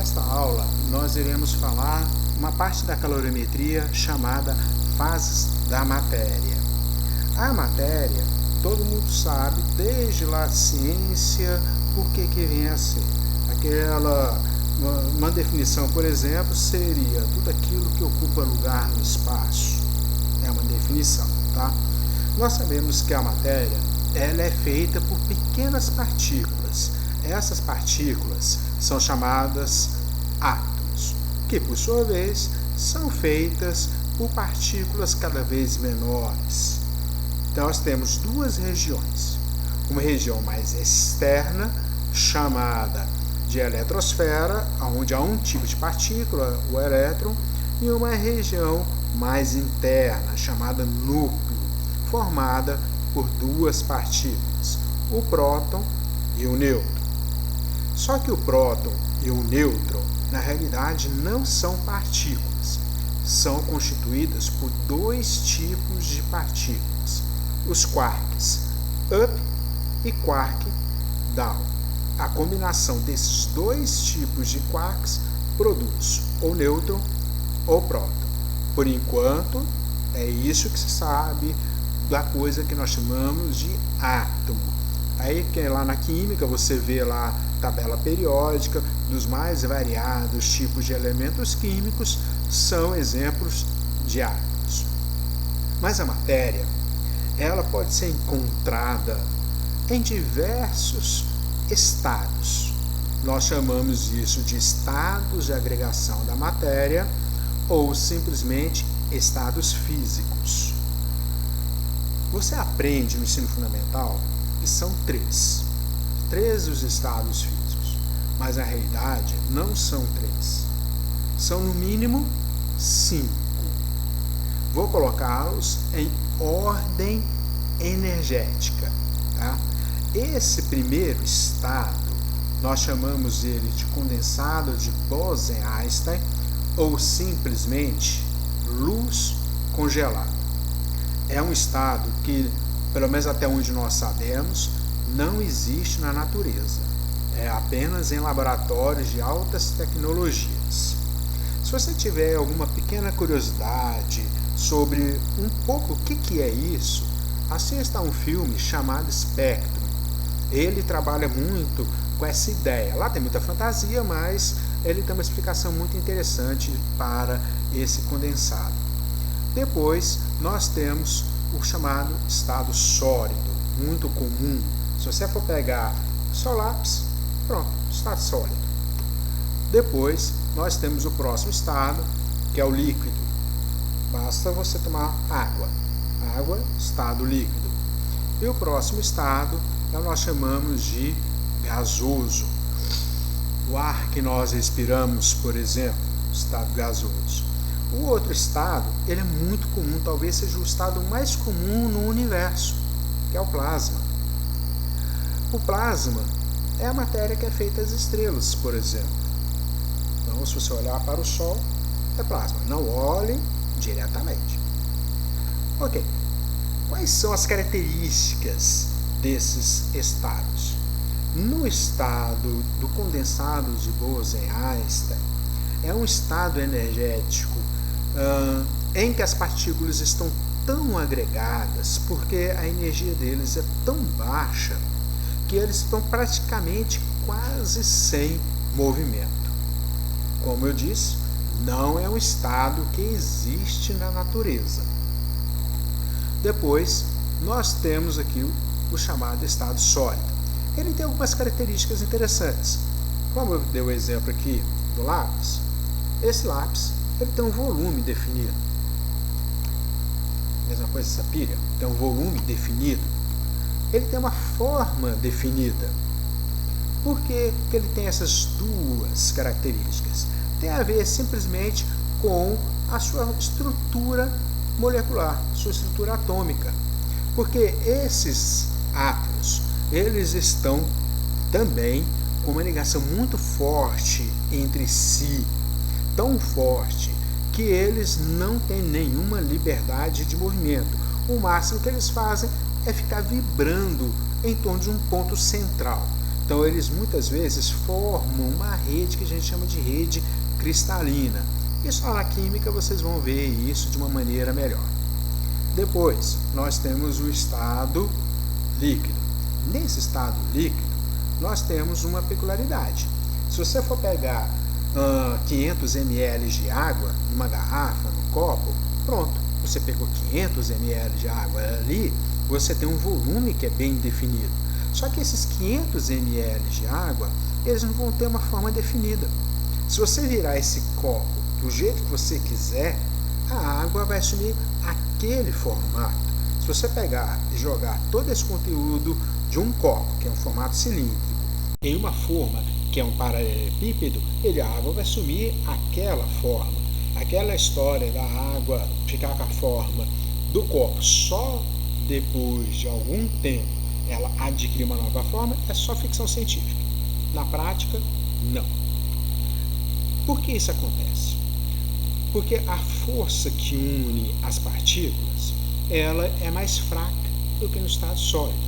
Nesta aula, nós iremos falar uma parte da calorimetria chamada fases da matéria. A matéria, todo mundo sabe, desde lá a ciência, o que vem a ser. Uma definição, por exemplo, seria tudo aquilo que ocupa lugar no espaço. É uma definição, tá? Nós sabemos que a matéria, ela é feita por pequenas partículas. Essas partículas são chamadas átomos, que por sua vez são feitas por partículas cada vez menores. Então nós temos duas regiões. Uma região mais externa, chamada de eletrosfera, onde há um tipo de partícula, o elétron, e uma região mais interna, chamada núcleo, formada por duas partículas, o próton e o nêutron. Só que o próton e o nêutron, na realidade, não são partículas. São constituídas por dois tipos de partículas, os quarks up e quark down. A combinação desses dois tipos de quarks produz ou nêutron ou próton. Por enquanto, é isso que se sabe da coisa que nós chamamos de átomo. Aí que lá na química você vê lá tabela periódica dos mais variados tipos de elementos químicos, são exemplos de átomos. Mas a matéria, ela pode ser encontrada em diversos estados. Nós chamamos isso de estados de agregação da matéria ou simplesmente estados físicos. Você aprende no ensino fundamental que são três os estados físicos, mas na realidade não são três, são no mínimo 5. Vou colocá-los em ordem energética, tá? Esse primeiro estado, nós chamamos ele de condensado de Bose-Einstein ou simplesmente luz congelada. É um estado que, pelo menos até onde nós sabemos, não existe na natureza. É apenas em laboratórios de altas tecnologias. Se você tiver alguma pequena curiosidade sobre um pouco o que é isso, assista a um filme chamado Spectrum. Ele trabalha muito com essa ideia. Lá tem muita fantasia, mas ele tem uma explicação muito interessante para esse condensado. Depois, nós temos o chamado estado sólido, muito comum. Se você for pegar o seu lápis, pronto, estado sólido. Depois, nós temos o próximo estado, que é o líquido. Basta você tomar água. Água, estado líquido. E o próximo estado, nós chamamos de gasoso. O ar que nós respiramos, por exemplo, estado gasoso. O outro estado, ele é muito comum, talvez seja o estado mais comum no universo, que é o plasma. O plasma é a matéria que é feita das estrelas, por exemplo. Então, se você olhar para o Sol, é plasma. Não olhe diretamente. Ok. Quais são as características desses estados? No estado do condensado de Bose-Einstein, é um estado energético em que as partículas estão tão agregadas, porque a energia deles é tão baixa, que eles estão praticamente quase sem movimento. Como eu disse, não é um estado que existe na natureza. Depois, nós temos aqui o chamado estado sólido. Ele tem algumas características interessantes. Como eu dei o exemplo aqui do lápis, esse lápis ele tem um volume definido. Mesma coisa essa pilha, tem um volume definido. Ele tem uma forma definida. Por que ele tem essas duas características? Tem a ver simplesmente com a sua estrutura molecular, sua estrutura atômica. Porque esses átomos, eles estão também com uma ligação muito forte entre si, tão forte que eles não têm nenhuma liberdade de movimento. O máximo que eles fazem é ficar vibrando em torno de um ponto central. Então eles muitas vezes formam uma rede que a gente chama de rede cristalina. E só na química vocês vão ver isso de uma maneira melhor. Depois, nós temos o estado líquido. Nesse estado líquido, nós temos uma peculiaridade. Se você for pegar 500 ml de água numa garrafa, num copo, pronto, você pegou 500 ml de água ali, você tem um volume que é bem definido. Só que esses 500 ml de água, eles não vão ter uma forma definida. Se você virar esse copo do jeito que você quiser, a água vai assumir aquele formato. Se você pegar e jogar todo esse conteúdo de um copo, que é um formato cilíndrico, em uma forma que é um paralelepípedo, a água vai assumir aquela forma. Aquela história da água ficar com a forma do copo só depois de algum tempo ela adquirir uma nova forma é só ficção científica. Na prática, não. Por que isso acontece? Porque a força que une as partículas, ela é mais fraca do que no estado sólido.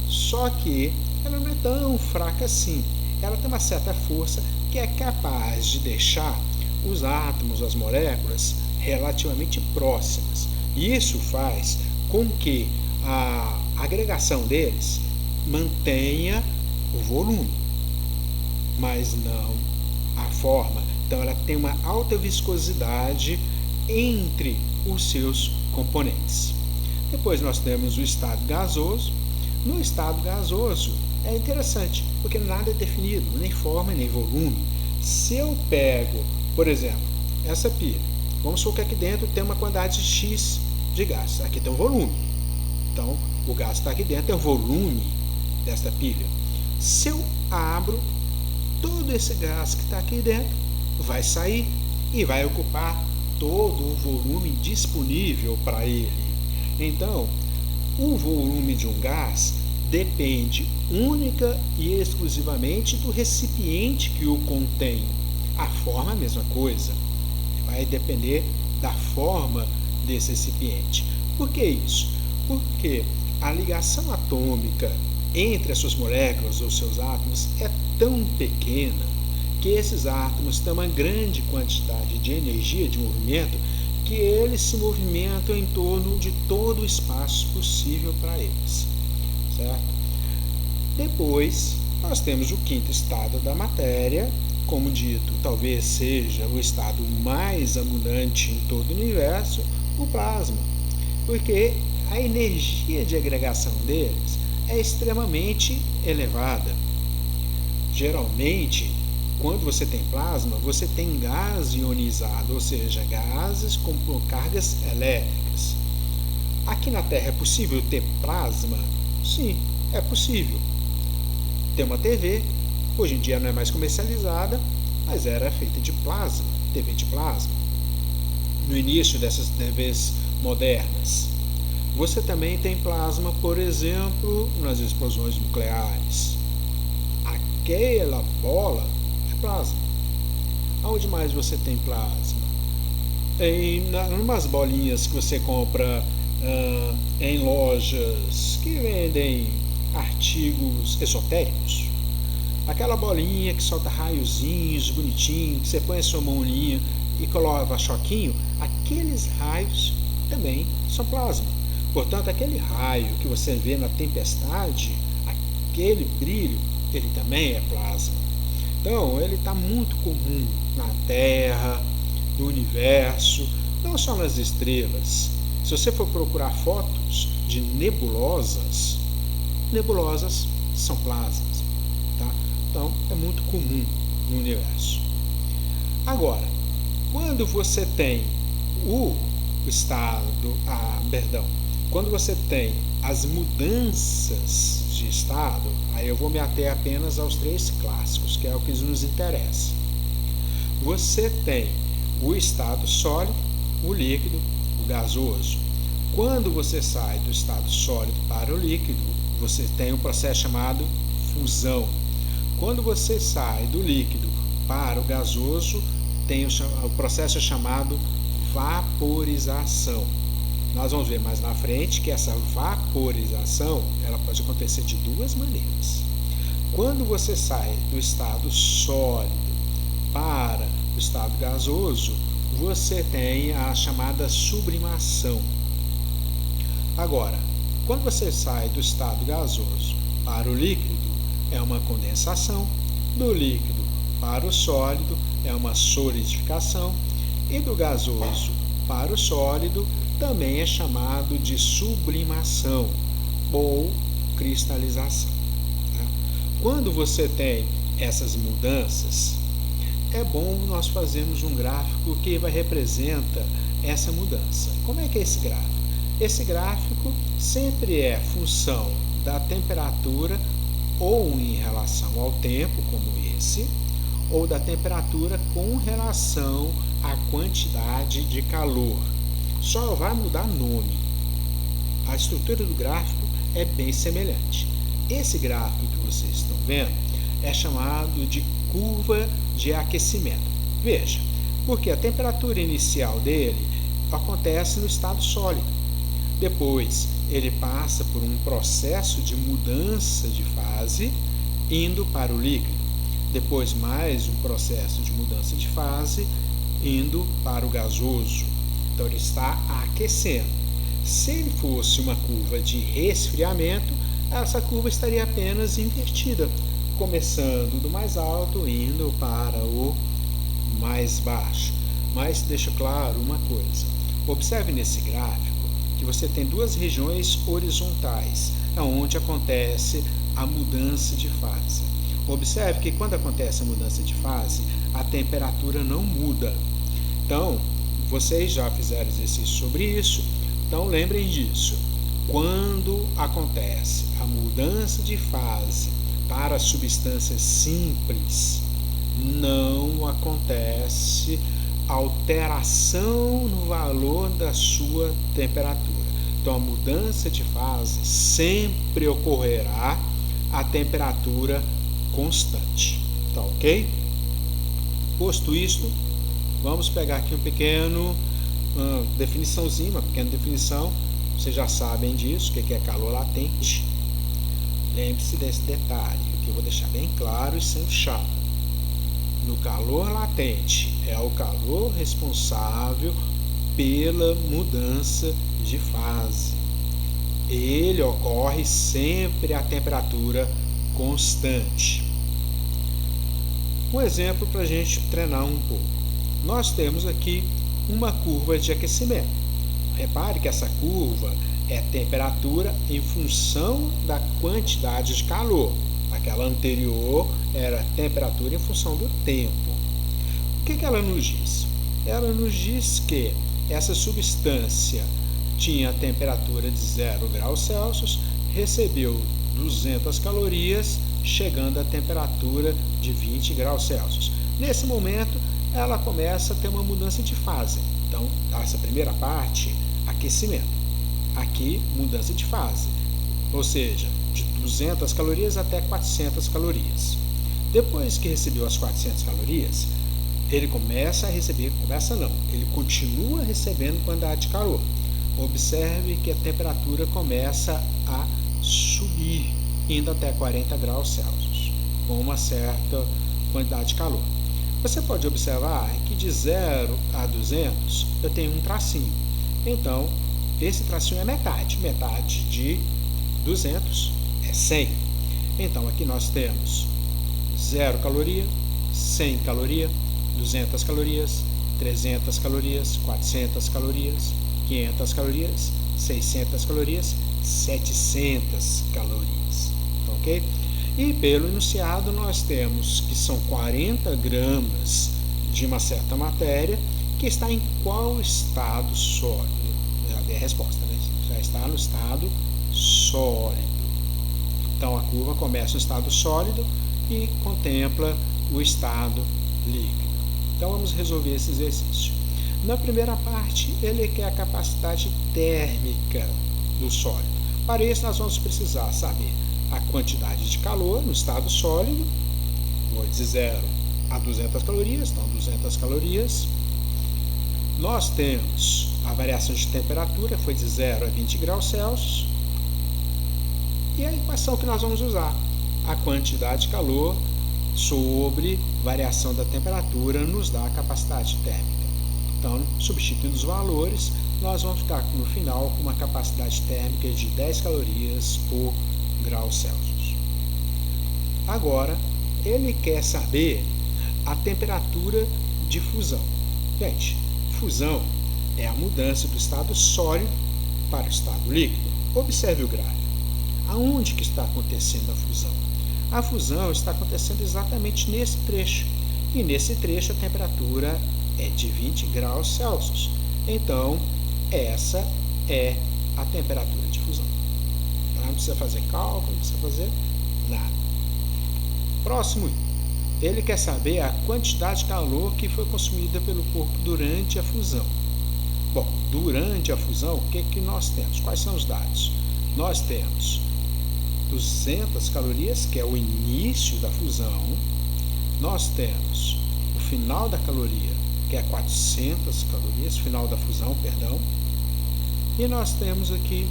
Só que ela não é tão fraca assim. Ela tem uma certa força que é capaz de deixar os átomos, as moléculas, relativamente próximas. E isso faz com que a agregação deles mantenha o volume, mas não a forma. Então ela tem uma alta viscosidade entre os seus componentes. Depois nós temos o estado gasoso. No estado gasoso é interessante, porque nada é definido, nem forma, nem volume. Se eu pego, por exemplo, essa pilha, vamos supor que aqui dentro tem uma quantidade X de gás. Aqui tem um volume. Então, o gás está aqui dentro, é o volume desta pilha. Se eu abro, todo esse gás que está aqui dentro vai sair e vai ocupar todo o volume disponível para ele. Então, o volume de um gás depende única e exclusivamente do recipiente que o contém. A forma é a mesma coisa. Vai depender da forma desse recipiente. Por que isso? Porque a ligação atômica entre as suas moléculas ou seus átomos é tão pequena que esses átomos têm uma grande quantidade de energia de movimento que eles se movimentam em torno de todo o espaço possível para eles. Certo? Depois, nós temos o quinto estado da matéria, como dito, talvez seja o estado mais abundante em todo o universo, o plasma, porque a energia de agregação deles é extremamente elevada. Geralmente, quando você tem plasma, você tem gás ionizado, ou seja, gases com cargas elétricas. Aqui na Terra é possível ter plasma? Sim, é possível. Tem uma TV, hoje em dia não é mais comercializada, mas era feita de plasma, TV de plasma. No início dessas TVs modernas, você também tem plasma, por exemplo, nas explosões nucleares. Aquela bola é plasma. Aonde mais você tem plasma? Em umas bolinhas que você compra em lojas que vendem artigos esotéricos. Aquela bolinha que solta raiozinhos bonitinhos, que você põe a sua mãozinha e coloca choquinho, aqueles raios também são plasma. Portanto, aquele raio que você vê na tempestade, aquele brilho, ele também é plasma. Então, ele está muito comum na Terra, no universo, não só nas estrelas. Se você for procurar fotos de nebulosas, nebulosas são plasmas. Tá? Então, é muito comum no universo. Agora, quando você tem quando você tem as mudanças de estado, aí eu vou me ater apenas aos três clássicos, que é o que nos interessa. Você tem o estado sólido, o líquido, o gasoso. Quando você sai do estado sólido para o líquido, você tem um processo chamado fusão. Quando você sai do líquido para o gasoso, tem o processo chamado vaporização. Nós vamos ver mais na frente que essa vaporização ela pode acontecer de duas maneiras. Quando você sai do estado sólido para o estado gasoso, você tem a chamada sublimação. Agora, quando você sai do estado gasoso para o líquido, é uma condensação. Do líquido para o sólido, é uma solidificação. E do gasoso para o sólido, também é chamado de sublimação ou cristalização. Quando você tem essas mudanças, é bom nós fazermos um gráfico que representa essa mudança. Como é que é esse gráfico? Esse gráfico sempre é função da temperatura ou em relação ao tempo, como esse, ou da temperatura com relação à quantidade de calor. Só vai mudar nome. A estrutura do gráfico é bem semelhante. Esse gráfico que vocês estão vendo é chamado de curva de aquecimento. Veja, porque a temperatura inicial dele acontece no estado sólido. Depois, ele passa por um processo de mudança de fase, indo para o líquido. Depois, mais um processo de mudança de fase, indo para o gasoso. Então, ele está aquecendo. Se ele fosse uma curva de resfriamento, essa curva estaria apenas invertida, começando do mais alto, indo para o mais baixo. Mas deixa claro uma coisa. Observe nesse gráfico que você tem duas regiões horizontais, onde acontece a mudança de fase. Observe que quando acontece a mudança de fase, a temperatura não muda. Então, vocês já fizeram exercício sobre isso, então lembrem disso. Quando acontece a mudança de fase para substâncias simples, não acontece alteração no valor da sua temperatura. Então, a mudança de fase sempre ocorrerá a temperatura constante. Tá ok? Posto isto, vamos pegar aqui uma pequena definição. Vocês já sabem disso, o que é calor latente. Lembre-se desse detalhe, que eu vou deixar bem claro e sem chato. No calor latente, é o calor responsável pela mudança de fase. Ele ocorre sempre a temperatura constante. Um exemplo para a gente treinar um pouco. Nós temos aqui uma curva de aquecimento. Repare que essa curva é temperatura em função da quantidade de calor. Aquela anterior era temperatura em função do tempo. O que ela nos diz? Ela nos diz que essa substância tinha temperatura de 0 graus Celsius, recebeu 200 calorias, chegando à temperatura de 20 graus Celsius. Nesse momento, ela começa a ter uma mudança de fase. Então, essa primeira parte, aquecimento. Aqui, mudança de fase. Ou seja, de 200 calorias até 400 calorias. Depois que recebeu as 400 calorias, ele ele continua recebendo quantidade de calor. Observe que a temperatura começa a subir, indo até 40 graus Celsius, com uma certa quantidade de calor. Você pode observar que de 0 a 200 eu tenho um tracinho. Então, esse tracinho é metade. Metade de 200 é 100. Então, aqui nós temos 0 caloria, 100 caloria, 200 calorias, 300 calorias, 400 calorias, 500 calorias, 600 calorias, 700 calorias. Ok? E pelo enunciado nós temos que são 40 gramas de uma certa matéria que está em qual estado sólido? Já dei a resposta, né? Já está no estado sólido. Então a curva começa no estado sólido e contempla o estado líquido. Então vamos resolver esse exercício. Na primeira parte, ele quer a capacidade térmica do sólido. Para isso, nós vamos precisar saber a quantidade de calor no estado sólido, vou de 0 a 200 calorias, então 200 calorias. Nós temos a variação de temperatura, foi de 0 a 20 graus Celsius. E a equação que nós vamos usar? a quantidade de calor sobre variação da temperatura nos dá a capacidade térmica. Então, substituindo os valores, nós vamos ficar no final com uma capacidade térmica de 10 calorias por grau Celsius. Agora, ele quer saber a temperatura de fusão. Gente, fusão é a mudança do estado sólido para o estado líquido. Observe o gráfico. Aonde que está acontecendo a fusão? A fusão está acontecendo exatamente nesse trecho. E nesse trecho a temperatura é de 20 graus Celsius. Então, essa é a temperatura de fusão. Não precisa fazer cálculo, não precisa fazer nada. Próximo, ele quer saber a quantidade de calor que foi consumida pelo corpo durante a fusão. Bom, durante a fusão, o que nós temos? Quais são os dados? Nós temos 200 calorias, que é o início da fusão. Nós temos o final da caloria, que é 400 calorias, final da fusão, perdão. E nós temos aqui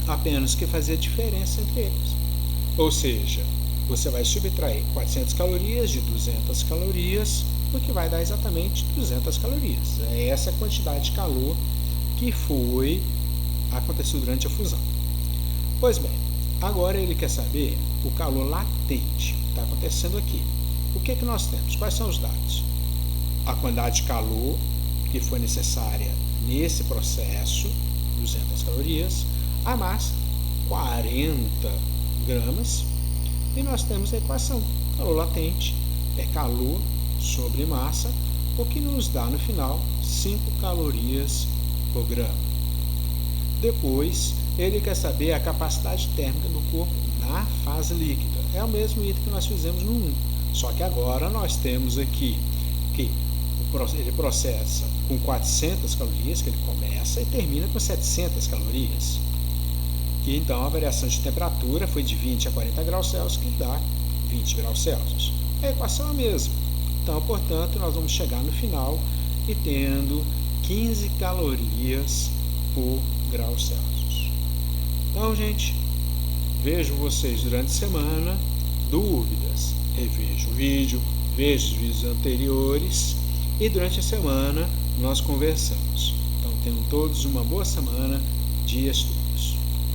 apenas que fazer a diferença entre eles. Ou seja, você vai subtrair 400 calorias de 200 calorias, o que vai dar exatamente 200 calorias. É essa a quantidade de calor que aconteceu durante a fusão. Pois bem, agora ele quer saber o calor latente que está acontecendo aqui. O que nós temos? Quais são os dados? A quantidade de calor que foi necessária nesse processo, 200 calorias, a massa, 40 gramas, e nós temos a equação. Calor latente é calor sobre massa, o que nos dá no final 5 calorias por grama. Depois, ele quer saber a capacidade térmica do corpo na fase líquida. É o mesmo item que nós fizemos no 1, só que agora nós temos aqui que ele processa com 400 calorias, que ele começa, e termina com 700 calorias. E então a variação de temperatura foi de 20 a 40 graus Celsius, que dá 20 graus Celsius. A equação é a mesma. Então, portanto, nós vamos chegar no final e tendo 15 calorias por grau Celsius. Então, gente, vejo vocês durante a semana. Dúvidas, reveja o vídeo, veja os vídeos anteriores e durante a semana nós conversamos. Então, tenham todos uma boa semana de estudo.